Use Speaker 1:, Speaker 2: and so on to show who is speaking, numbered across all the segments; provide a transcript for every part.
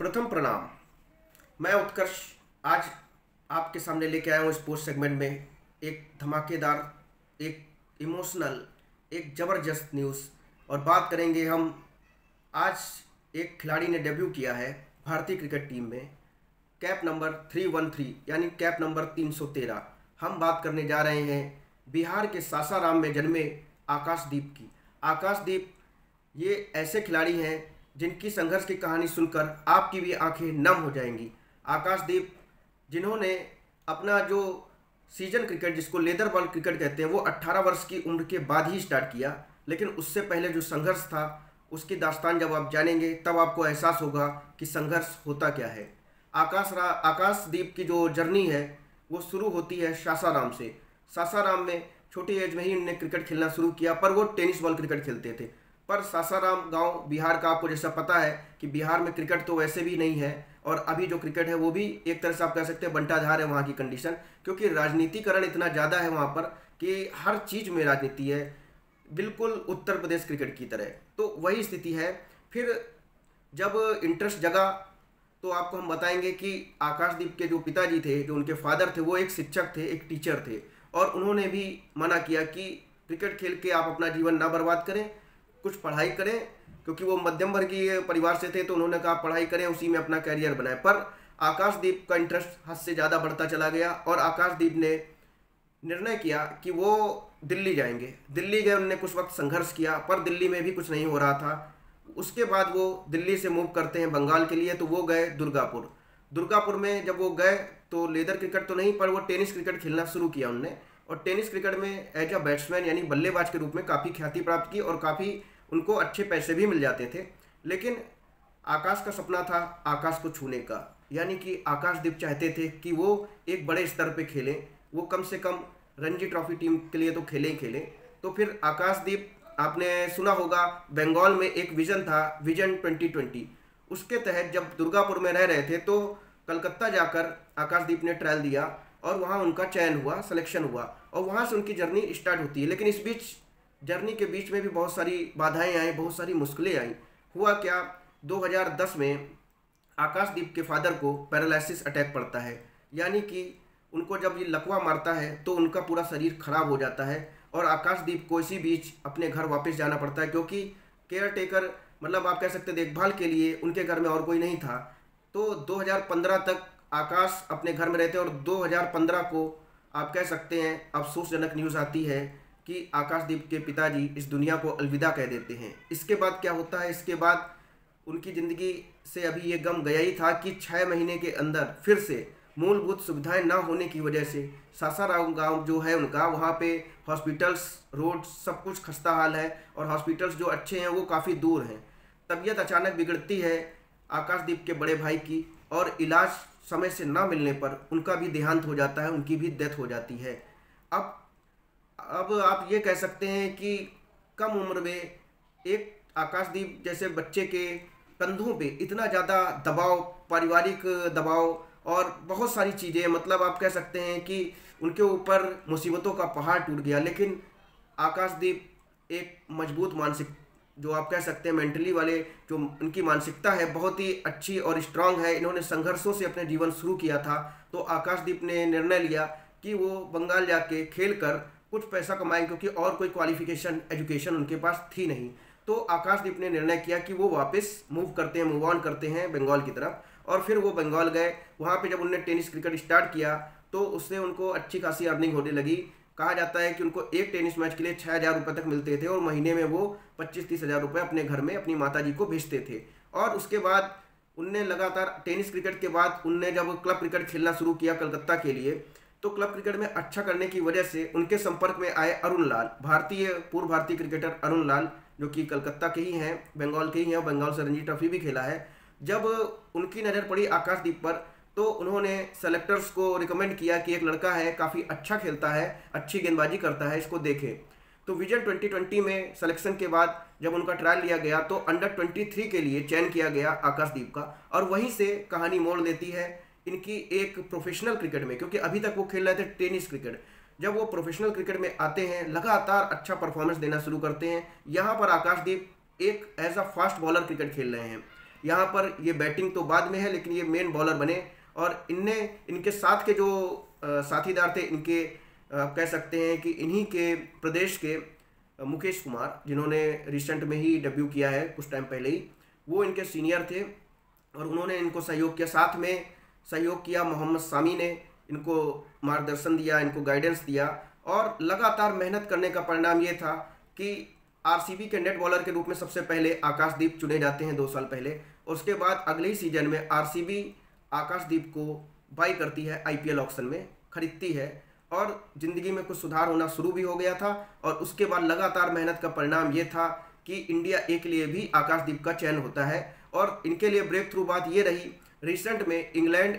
Speaker 1: सर्वप्रथम प्रणाम। मैं उत्कर्ष आज आपके सामने लेके आया हूँ स्पोर्ट्स सेगमेंट में एक धमाकेदार, एक इमोशनल, एक ज़बरदस्त न्यूज़। और बात करेंगे हम, आज एक खिलाड़ी ने डेब्यू किया है भारतीय क्रिकेट टीम में, कैप नंबर 313 यानी कैप नंबर 313। हम बात करने जा रहे हैं बिहार के सासाराम में जन्मे आकाशदीप की। आकाशदीप ये ऐसे खिलाड़ी हैं जिनकी संघर्ष की कहानी सुनकर आपकी भी आंखें नम हो जाएंगी। आकाशदीप जिन्होंने अपना जो सीजन क्रिकेट, जिसको लेदर बॉल क्रिकेट कहते हैं, वो 18 वर्ष की उम्र के बाद ही स्टार्ट किया। लेकिन उससे पहले जो संघर्ष था उसकी दास्तान जब आप जानेंगे तब आपको एहसास होगा कि संघर्ष होता क्या है। आकाशदीप की जो जर्नी है वो शुरू होती है सासाराम से। सासाराम में छोटी एज में ही उन्होंने क्रिकेट खेलना शुरू किया, पर वो टेनिस बॉल क्रिकेट खेलते थे। पर सासाराम गांव बिहार का, आपको जैसा पता है कि बिहार में क्रिकेट तो वैसे भी नहीं है, और अभी जो क्रिकेट है वो भी एक तरह से आप कह सकते हैं बंटाधार है वहाँ की कंडीशन, क्योंकि राजनीतिकरण इतना ज़्यादा है वहाँ पर कि हर चीज़ में राजनीति है, बिल्कुल उत्तर प्रदेश क्रिकेट की तरह। तो वही स्थिति है। फिर जब इंटरेस्ट जगा तो आपको हम बताएंगे कि आकाशदीप के जो पिताजी थे, जो उनके फादर थे, वो एक शिक्षक थे, एक टीचर थे, और उन्होंने भी मना किया कि क्रिकेट खेल के आप अपना जीवन ना बर्बाद करें, कुछ पढ़ाई करें, क्योंकि वो मध्यम वर्गीय परिवार से थे। तो उन्होंने कहा पढ़ाई करें, उसी में अपना कैरियर बनाएं। पर आकाशदीप का इंटरेस्ट हद से ज़्यादा बढ़ता चला गया और आकाशदीप ने निर्णय किया कि वो दिल्ली जाएंगे। दिल्ली गए, उन्होंने कुछ वक्त संघर्ष किया, पर दिल्ली में भी कुछ नहीं हो रहा था। उसके बाद वो दिल्ली से मूव करते हैं बंगाल के लिए। तो वो गए दुर्गापुर। दुर्गापुर में जब वो गए तो लेदर क्रिकेट तो नहीं, पर वो टेनिस क्रिकेट खेलना शुरू किया उनने, और टेनिस क्रिकेट में एज अ बैट्समैन यानी बल्लेबाज के रूप में काफ़ी ख्याति प्राप्त की और काफ़ी उनको अच्छे पैसे भी मिल जाते थे। लेकिन आकाश का सपना था आकाश को छूने का, यानी कि आकाशदीप चाहते थे कि वो एक बड़े स्तर पे खेलें, वो कम से कम रणजी ट्रॉफी टीम के लिए तो खेलें ही खेलें। तो फिर आकाशदीप, आपने सुना होगा बंगाल में एक विजन था, विजन 2020, उसके तहत जब दुर्गापुर में रह रहे थे तो कलकत्ता जाकर आकाशदीप ने ट्रायल दिया और वहाँ उनका चयन हुआ, सिलेक्शन हुआ, और वहाँ से उनकी जर्नी स्टार्ट होती है। लेकिन इस बीच, जर्नी के बीच में भी बहुत सारी बाधाएं आई, बहुत सारी मुश्किलें आई। हुआ क्या, 2010 में आकाशदीप के फादर को पैरालिसिस अटैक पड़ता है, यानी कि उनको जब ये लकवा मारता है तो उनका पूरा शरीर खराब हो जाता है और आकाशदीप को इसी बीच अपने घर वापस जाना पड़ता है, क्योंकि केयर टेकर, मतलब आप कह सकते देखभाल के लिए उनके घर में और कोई नहीं था। तो 2015 तक आकाश अपने घर में रहते हैं और 2015 को आप कह सकते हैं अफसोसजनक न्यूज़ आती है कि आकाशदीप के पिताजी इस दुनिया को अलविदा कह देते हैं। इसके बाद क्या होता है, इसके बाद उनकी ज़िंदगी से अभी ये गम गया ही था कि 6 महीने के अंदर फिर से मूलभूत सुविधाएं ना होने की वजह से सासाराम गांव जो है उनका, वहाँ पे हॉस्पिटल्स, रोड, सब कुछ खस्ता हाल है, और हॉस्पिटल्स जो अच्छे हैं वो काफ़ी दूर हैं। तबीयत अचानक बिगड़ती है आकाशदीप के बड़े भाई की, और इलाज समय से ना मिलने पर उनका भी देहांत हो जाता है, उनकी भी डेथ हो जाती है। अब आप ये कह सकते हैं कि कम उम्र में एक आकाशदीप जैसे बच्चे के कंधों पे इतना ज़्यादा दबाव, पारिवारिक दबाव और बहुत सारी चीज़ें, मतलब आप कह सकते हैं कि उनके ऊपर मुसीबतों का पहाड़ टूट गया। लेकिन आकाशदीप एक मजबूत मानसिक, जो आप कह सकते हैं मेंटली वाले, जो उनकी मानसिकता है बहुत ही अच्छी और स्ट्रांग है। इन्होंने संघर्षों से अपने जीवन शुरू किया था। तो आकाशदीप ने निर्णय लिया कि वो बंगाल जाके खेल कर कुछ पैसा कमाएं, क्योंकि और कोई क्वालिफिकेशन, एजुकेशन उनके पास थी नहीं। तो आकाशदीप ने निर्णय किया कि वो वापस मूव ऑन करते हैं बंगाल की तरफ। और फिर वो बंगाल गए। वहाँ पे जब उन्होंने टेनिस क्रिकेट स्टार्ट किया तो उससे उनको अच्छी खासी अर्निंग होने लगी। कहा जाता है कि उनको एक टेनिस मैच के लिए 6,000 रुपये तक मिलते थे, और महीने में वो 25-30 हज़ार रुपये अपने घर में अपनी माताजी को भेजते थे। और उसके बाद उनने लगातार टेनिस क्रिकेट के बाद उनने जब क्लब क्रिकेट खेलना शुरू किया कलकत्ता के लिए, तो क्लब क्रिकेट में अच्छा करने की वजह से उनके संपर्क में आए अरुण लाल, पूर्व भारतीय क्रिकेटर अरुण लाल, जो कि कलकत्ता के ही हैं, बंगाल के ही हैं, बंगाल से रणजी ट्रॉफी भी खेला है। जब उनकी नज़र पड़ी आकाशदीप पर तो उन्होंने सेलेक्टर्स को रिकमेंड किया कि एक लड़का है, काफ़ी अच्छा खेलता है, अच्छी गेंदबाजी करता है, इसको देखें। तो विजन 2020 में सिलेक्शन के बाद जब उनका ट्रायल लिया गया तो अंडर 23 के लिए चयन किया गया आकाशदीप का, और वहीं से कहानी मोड़ लेती है इनकी एक प्रोफेशनल क्रिकेट में, क्योंकि अभी तक वो खेल रहे थे टेनिस क्रिकेट। जब वो प्रोफेशनल क्रिकेट में आते हैं, लगातार अच्छा परफॉर्मेंस देना शुरू करते हैं। यहाँ पर आकाशदीप एक as a fast bowler cricket खेल रहे हैं। यहाँ पर ये बैटिंग तो बाद में है, लेकिन ये मेन बॉलर बने और इनके साथ के जो साथीदार थे, इनके कह सकते हैं कि इन्हीं के प्रदेश के मुकेश कुमार, जिन्होंने रिसेंट में ही डेब्यू किया है कुछ टाइम पहले ही, वो इनके सीनियर थे और उन्होंने इनको सहयोग किया। साथ में सहयोग किया मोहम्मद सामी ने, इनको मार्गदर्शन दिया, इनको गाइडेंस दिया और लगातार मेहनत करने का परिणाम ये था कि आरसीबी के नेट बॉलर के रूप में सबसे पहले आकाशदीप चुने जाते हैं 2 साल पहले, और उसके बाद अगले ही सीजन में आरसीबी आकाशदीप को बाई करती है, आईपीएल ऑक्शन में खरीदती है और ज़िंदगी में कुछ सुधार होना शुरू भी हो गया था। और उसके बाद लगातार मेहनत का परिणाम ये था कि इंडिया ए के लिए भी आकाशदीप का चयन होता है और इनके लिए ब्रेक थ्रू बात ये रही, रिसेंट में इंग्लैंड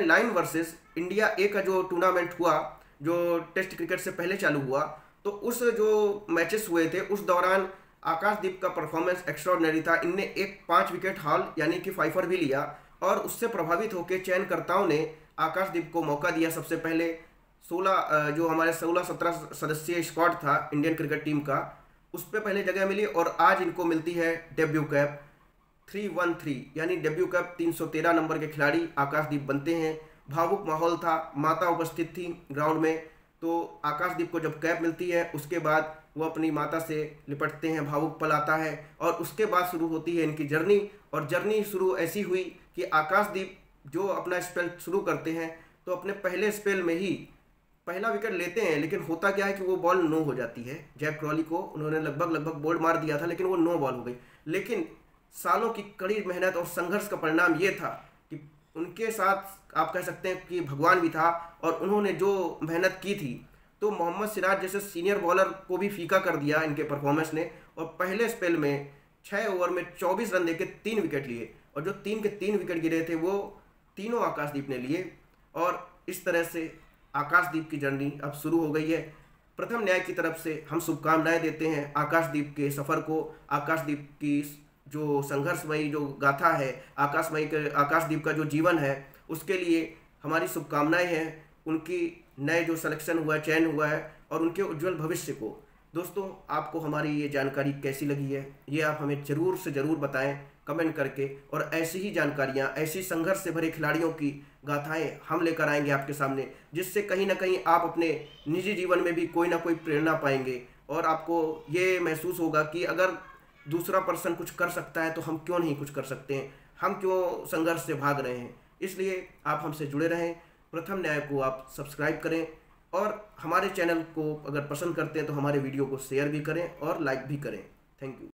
Speaker 1: लाइन वर्सेस इंडिया ए का जो टूर्नामेंट हुआ, जो टेस्ट क्रिकेट से पहले चालू हुआ, तो उस जो मैचेस हुए थे उस दौरान आकाशदीप का परफॉर्मेंस एक्स्ट्राऑर्डिनरी था। इनने एक 5 विकेट हाल यानी कि फाइफर भी लिया और उससे प्रभावित होकर चयनकर्ताओं ने आकाशदीप को मौका दिया। सबसे पहले 16-17 सदस्यीय स्क्वाड था इंडियन क्रिकेट टीम का, उस पर पहले जगह मिली और आज इनको मिलती है डेब्यू कैप 313, यानी डेब्यू कैप 313 नंबर के खिलाड़ी आकाशदीप बनते हैं। भावुक माहौल था, माता उपस्थित थी ग्राउंड में, तो आकाशदीप को जब कैप मिलती है उसके बाद वो अपनी माता से लिपटते हैं, भावुक पल आता है और उसके बाद शुरू होती है इनकी जर्नी। और जर्नी शुरू ऐसी हुई कि आकाशदीप जो अपना स्पेल शुरू करते हैं तो अपने पहले स्पेल में ही पहला विकेट लेते हैं, लेकिन होता क्या है कि वो बॉल नो हो जाती है। जैक क्रॉली को उन्होंने लगभग बोल्ड मार दिया था, लेकिन वो नो बॉल हो गई। लेकिन सालों की कड़ी मेहनत और संघर्ष का परिणाम ये था कि उनके साथ आप कह सकते हैं कि भगवान भी था और उन्होंने जो मेहनत की थी तो मोहम्मद सिराज जैसे सीनियर बॉलर को भी फीका कर दिया इनके परफॉर्मेंस ने। और पहले स्पेल में 6 ओवर में 24 रन देके 3 विकेट लिए और जो 3 के 3 विकेट गिरे थे वो तीनों आकाशदीप ने लिए। और इस तरह से आकाशदीप की जर्नी अब शुरू हो गई है। प्रथम न्याय की तरफ से हम शुभकामनाएं देते हैं आकाशदीप के सफ़र को। आकाशदीप की जो संघर्षमयी जो गाथा है, आकाशदीप का जो जीवन है, उसके लिए हमारी शुभकामनाएं हैं। उनकी नए जो सिलेक्शन हुआ है, चयन हुआ है और उनके उज्जवल भविष्य को। दोस्तों, आपको हमारी ये जानकारी कैसी लगी है ये आप हमें ज़रूर से ज़रूर बताएं कमेंट करके, और ऐसी ही जानकारियां, ऐसी संघर्ष से भरे खिलाड़ियों की गाथाएं हम लेकर आएंगे आपके सामने, जिससे कहीं ना कहीं आप अपने निजी जीवन में भी कोई ना कोई प्रेरणा पाएंगे और आपको ये महसूस होगा कि अगर दूसरा पर्सन कुछ कर सकता है तो हम क्यों नहीं कुछ कर सकते हैं, हम क्यों संघर्ष से भाग रहे हैं। इसलिए आप हमसे जुड़े रहें, प्रथम न्याय को आप सब्सक्राइब करें और हमारे चैनल को अगर पसंद करते हैं तो हमारे वीडियो को शेयर भी करें और लाइक भी करें। Thank you.